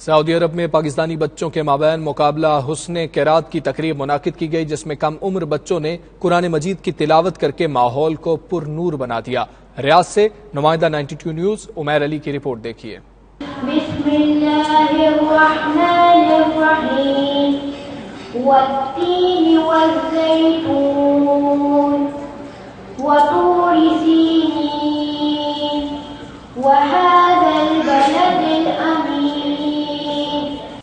سعودی عرب میں پاکستانی بچوں کے مابین مقابلہ حسن قرات کی تقریب منعقد کی گئی، جس میں کم عمر بچوں نے قرآن مجید کی تلاوت کر کے ماحول کو پر نور بنا دیا۔ ریاض سے نمائندہ 92 نیوز عمیر علی کی رپورٹ دیکھیے۔ بسم اللہ الرحمن الرحیم والتین والزیتون وطور سینین وهذا البلد الامین۔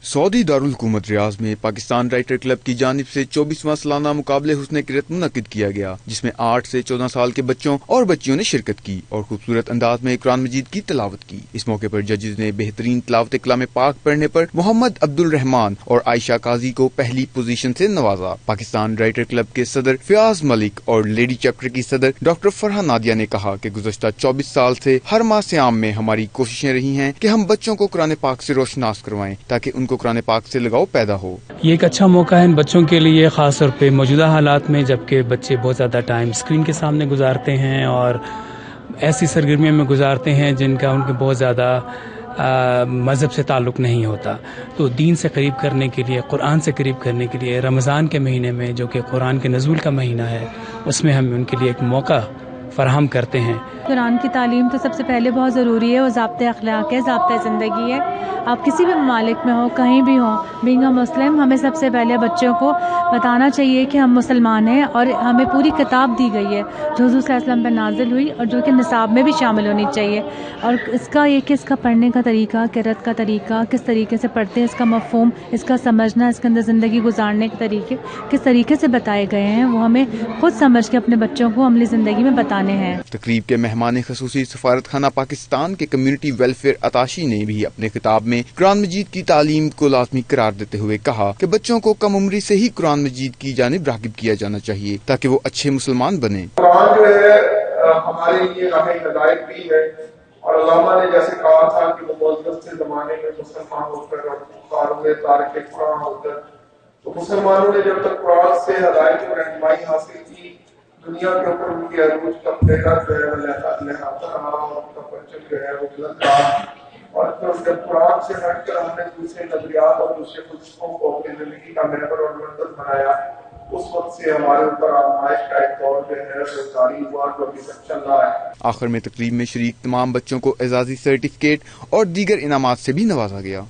سعودی دارالحکومت ریاض میں پاکستان رائٹر کلب کی جانب سے 24واں سالانہ مقابلے حسن قرات منعقد کیا گیا، جس میں 8 سے 14 سال کے بچوں اور بچیوں نے شرکت کی اور خوبصورت انداز میں قرآن مجید کی تلاوت کی۔ اس موقع پر ججز نے بہترین تلاوت کلام پاک پڑھنے پر محمد عبد الرحمان اور عائشہ قاضی کو پہلی پوزیشن سے نوازا۔ پاکستان رائٹر کلب کے صدر فیاض ملک اور لیڈی چیپٹر کی صدر ڈاکٹر فرحہ نادیہ نے کہا کہ گزشتہ 24 سال سے ہر ماہ سیام میں ہماری کوششیں رہی ہیں کہ ہم بچوں کو قرآن پاک سے روشناس کروائیں تاکہ ان کو قرآن پاک سے لگاؤ پیدا ہو۔ یہ ایک اچھا موقع ہے ان بچوں کے لیے، خاص طور پہ موجودہ حالات میں جبکہ بچے بہت زیادہ ٹائم اسکرین کے سامنے گزارتے ہیں اور ایسی سرگرمیوں میں گزارتے ہیں جن کا ان کے بہت زیادہ مذہب سے تعلق نہیں ہوتا۔ تو دین سے قریب کرنے کے لیے، قرآن سے قریب کرنے کے لیے رمضان کے مہینے میں جو کہ قرآن کے نزول کا مہینہ ہے، اس میں ہم ان کے لیے ایک موقع فراہم کرتے ہیں۔ قرآن کی تعلیم تو سب سے پہلے بہت ضروری ہے، وہ ضابطۂ اخلاق ہے، ضابطۂ زندگی ہے۔ آپ کسی بھی ممالک میں ہوں، کہیں بھی ہوں، بینگ اے مسلم، ہمیں سب سے پہلے بچوں کو بتانا چاہیے کہ ہم مسلمان ہیں اور ہمیں پوری کتاب دی گئی ہے جو حضور صلی اللہ علیہ وسلم پہ نازل ہوئی اور جو کہ نصاب میں بھی شامل ہونی چاہیے۔ اور اس کا یہ کہ اس کا پڑھنے کا طریقہ، قرات کا طریقہ، کس طریقے سے پڑھتے ہیں، اس کا مفہوم، اس کا سمجھنا، اس کے اندر زندگی گزارنے کے طریقے کس طریقے سے بتائے گئے ہیں، وہ ہمیں خود سمجھ کے اپنے بچوں کو عملی زندگی میں بتانے ہیں۔ تقریب کے مہمان خصوصی سفارت خانہ پاکستان کے کمیونٹی ویلفیئر اتاشی نے بھی اپنے خطاب میں قرآن مجید کی تعلیم کو لازمی قرار دیتے ہوئے کہا کہ بچوں کو کم عمری سے ہی قرآن مجید کی جانب راغب کیا جانا چاہیے تاکہ وہ اچھے مسلمان بنیں۔ قرآن جو ہے ہمارے لیے راہ ہدایت بھی ہے، اور علامہ نے جیسے کہا تھا کہ وہ مقدس سے زمانے میں مسلمان ہو کر اور فاروق تارک قرآن ہو کر، تو مسلمانوں نے جب تک قرآن سے ہدایت اور رہنمائی حاصل کی، دنیا کے اوپر ان کے عروج کا پھیلا جو ہے وہ لہراتا رہا اور ان کا پرچم جو ہے وہ بلند رہا۔ اور پھر جب قرآن سے ہٹ کر ہم نے دوسرے نظریات اور دوسرے فلسفوں کو اپنی زندگی کا محور اور مرکز بنایا، اس وقت سے ہمارے اوپر آزمائش کا ایک دور جو ہے وہ جاری ہوا جو ابھی تک چل رہا ہے۔ آخر میں تقریب میں شریک تمام بچوں کو اعزازی سرٹیفکیٹ اور دیگر انعامات سے بھی نوازا گیا۔